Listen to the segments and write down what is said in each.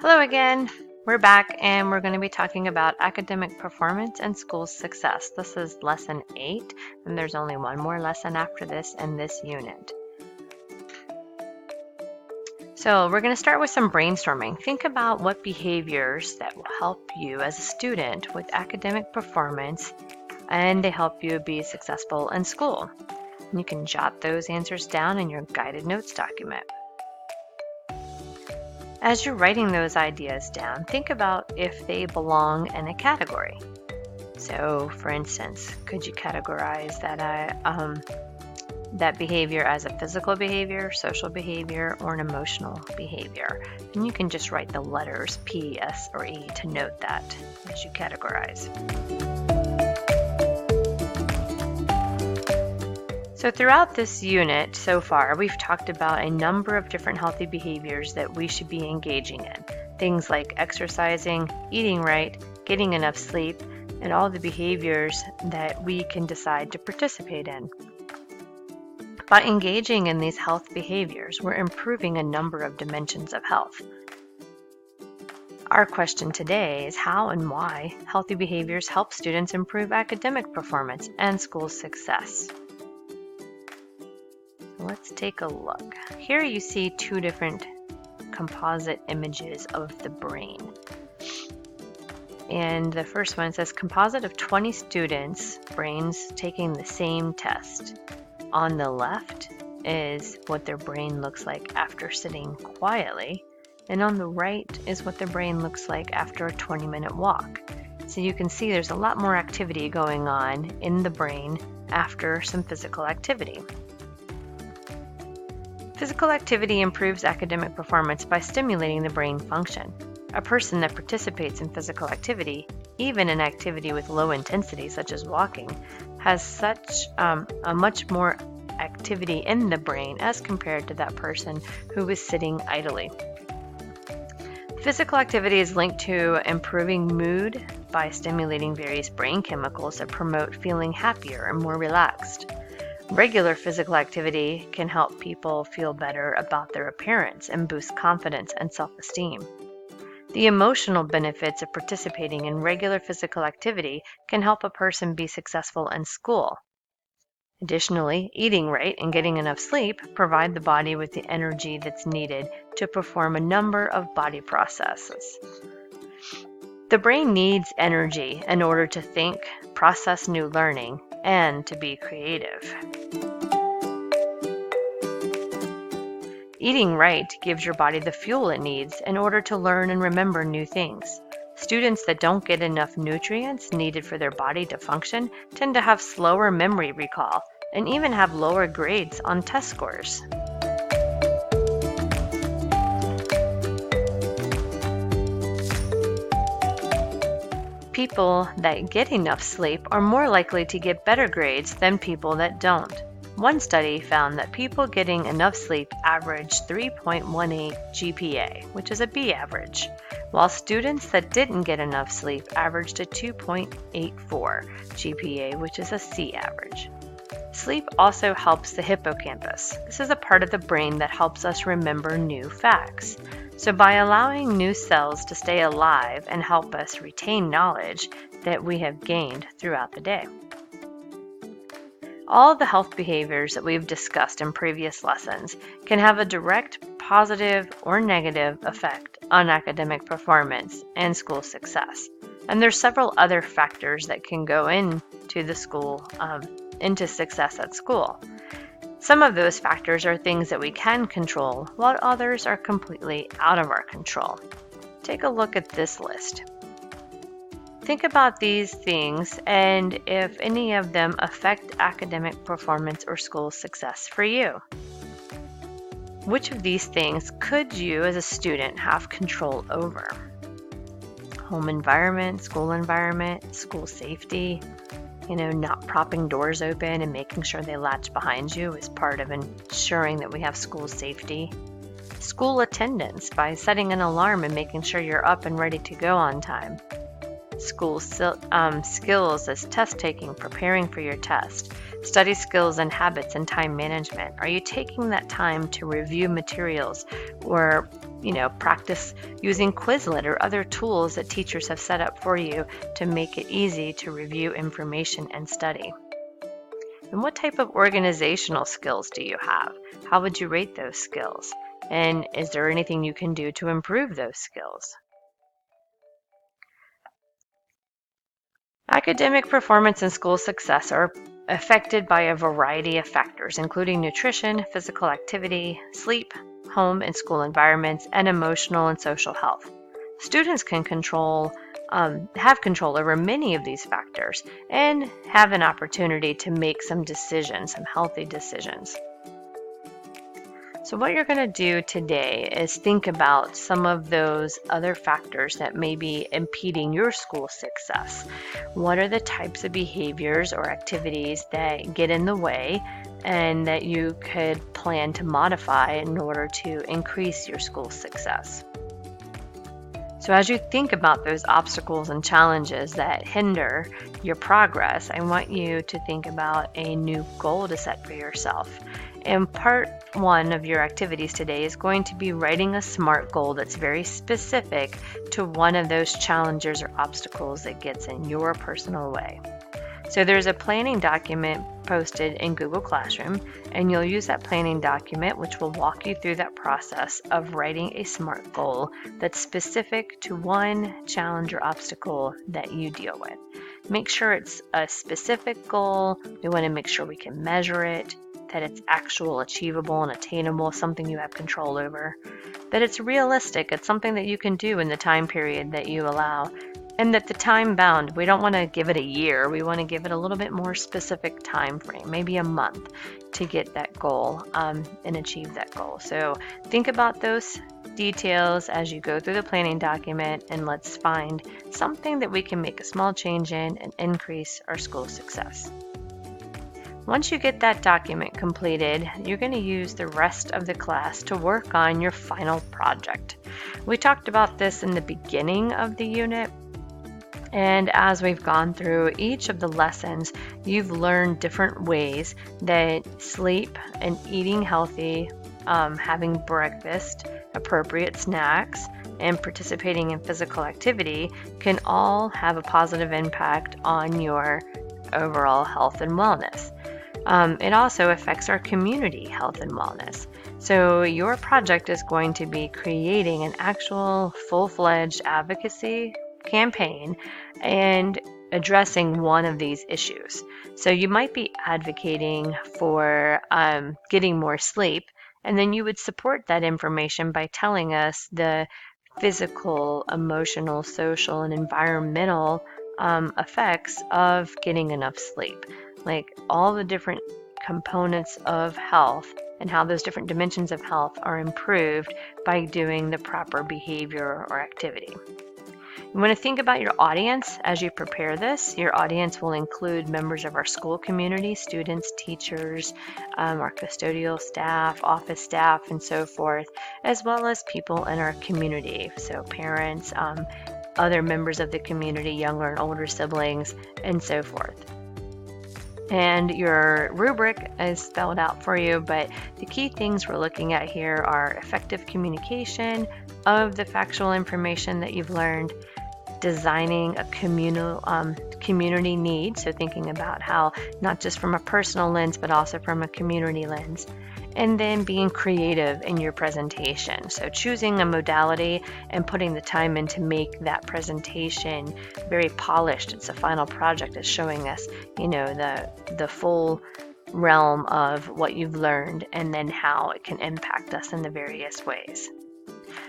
Hello again. We're back and we're going to be talking about academic performance and school success. This is lesson 8, and there's only one more lesson after this in this unit. So we're going to start with some brainstorming. Think about what behaviors that will help you as a student with academic performance and to help you be successful in school. And you can jot those answers down in your guided notes document. As you're writing those ideas down, think about if they belong in a category. So, for instance, could you categorize that behavior as a physical behavior, social behavior, or an emotional behavior? And you can just write the letters P, S, or E to note that as you categorize. So throughout this unit so far, we've talked about a number of different healthy behaviors that we should be engaging in. Things like exercising, eating right, getting enough sleep, and all the behaviors that we can decide to participate in. By engaging in these health behaviors, we're improving a number of dimensions of health. Our question today is how and why healthy behaviors help students improve academic performance and school success. Let's take a look. Here you see two different composite images of the brain. And the first one says composite of 20 students' brains taking the same test. On the left is what their brain looks like after sitting quietly, and on the right is what their brain looks like after a 20-minute walk. So you can see there's a lot more activity going on in the brain after some physical activity. Physical activity improves academic performance by stimulating the brain function. A person that participates in physical activity, even an activity with low intensity such as walking, has such a much more activity in the brain as compared to that person who is sitting idly. Physical activity is linked to improving mood by stimulating various brain chemicals that promote feeling happier and more relaxed. Regular physical activity can help people feel better about their appearance and boost confidence and self-esteem. The emotional benefits of participating in regular physical activity can help a person be successful in school. Additionally, eating right and getting enough sleep provide the body with the energy that's needed to perform a number of body processes. The brain needs energy in order to think, process new learning, and to be creative. Eating right gives your body the fuel it needs in order to learn and remember new things. Students that don't get enough nutrients needed for their body to function tend to have slower memory recall and even have lower grades on test scores. People that get enough sleep are more likely to get better grades than people that don't. One study found that people getting enough sleep averaged 3.18 GPA, which is a B average, while students that didn't get enough sleep averaged a 2.84 GPA, which is a C average. Sleep also helps the hippocampus. This is a part of the brain that helps us remember new facts. So by allowing new cells to stay alive and help us retain knowledge that we have gained throughout the day. All the health behaviors that we've discussed in previous lessons can have a direct positive or negative effect on academic performance and school success. And there's several other factors that can go into the school, into success at school. Some of those factors are things that we can control, while others are completely out of our control. Take a look at this list. Think about these things and if any of them affect academic performance or school success for you. Which of these things could you as a student have control over? Home environment, school safety, not propping doors open and making sure they latch behind you is part of ensuring that we have school safety. School attendance by setting an alarm and making sure you're up and ready to go on time. School skills as test taking, preparing for your test. Study skills and habits and time management. Are you taking that time to review materials or practice using Quizlet or other tools that teachers have set up for you to make it easy to review information and study. And what type of organizational skills do you have? How would you rate those skills? And is there anything you can do to improve those skills? Academic performance and school success are affected by a variety of factors, including nutrition, physical activity, sleep, home and school environments, and emotional and social health. Students can have control over many of these factors and have an opportunity to make some decisions, some healthy decisions. So what you're going to do today is think about some of those other factors that may be impeding your school success. What are the types of behaviors or activities that get in the way and that you could plan to modify in order to increase your school success? So as you think about those obstacles and challenges that hinder your progress, I want you to think about a new goal to set for yourself. And part one of your activities today is going to be writing a SMART goal that's very specific to one of those challenges or obstacles that gets in your personal way. So there's a planning document posted in Google Classroom, and you'll use that planning document, which will walk you through that process of writing a SMART goal that's specific to one challenge or obstacle that you deal with. Make sure it's a specific goal. We want to make sure we can measure it, that it's actual, achievable, and attainable, something you have control over, that it's realistic, it's something that you can do in the time period that you allow, and that the time bound, we don't want to give it a year, we want to give it a little bit more specific time frame, maybe a month, to get that goal and achieve that goal. So think about those details as you go through the planning document, and let's find something that we can make a small change in and increase our school success. Once you get that document completed, you're going to use the rest of the class to work on your final project. We talked about this in the beginning of the unit, and as we've gone through each of the lessons, you've learned different ways that sleep and eating healthy, having breakfast, appropriate snacks, and participating in physical activity can all have a positive impact on your overall health and wellness. It also affects our community health and wellness. So your project is going to be creating an actual full-fledged advocacy campaign and addressing one of these issues. So you might be advocating for getting more sleep, and then you would support that information by telling us the physical, emotional, social, and environmental effects of getting enough sleep. Like all the different components of health and how those different dimensions of health are improved by doing the proper behavior or activity. You want to think about your audience as you prepare this. Your audience will include members of our school community, students, teachers, our custodial staff, office staff, and so forth, as well as people in our community, so parents, other members of the community, younger and older siblings, and so forth. And your rubric is spelled out for you, but the key things we're looking at here are effective communication of the factual information that you've learned, designing a community need, so thinking about how not just from a personal lens but also from a community lens, and then being creative in your presentation, so choosing a modality and putting the time in to make that presentation very polished. It's a final project. It's showing us the full realm of what you've learned and then how it can impact us in the various ways.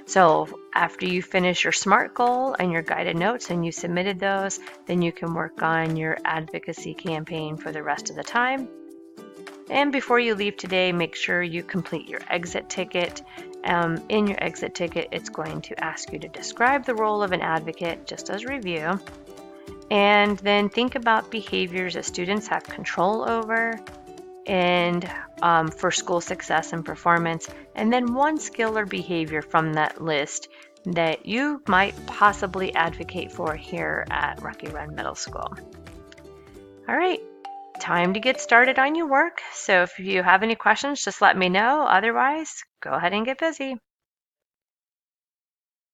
So after you finish your SMART goal and your guided notes and you submitted those, then you can work on your advocacy campaign for the rest of the time. And before you leave today, make sure you complete your exit ticket. In your exit ticket, it's going to ask you to describe the role of an advocate, just as review, and then think about behaviors that students have control over and for school success and performance, and then one skill or behavior from that list that you might possibly advocate for here at Rocky Run Middle School. All right, time to get started on your work. So if you have any questions, just let me know. Otherwise, go ahead and get busy.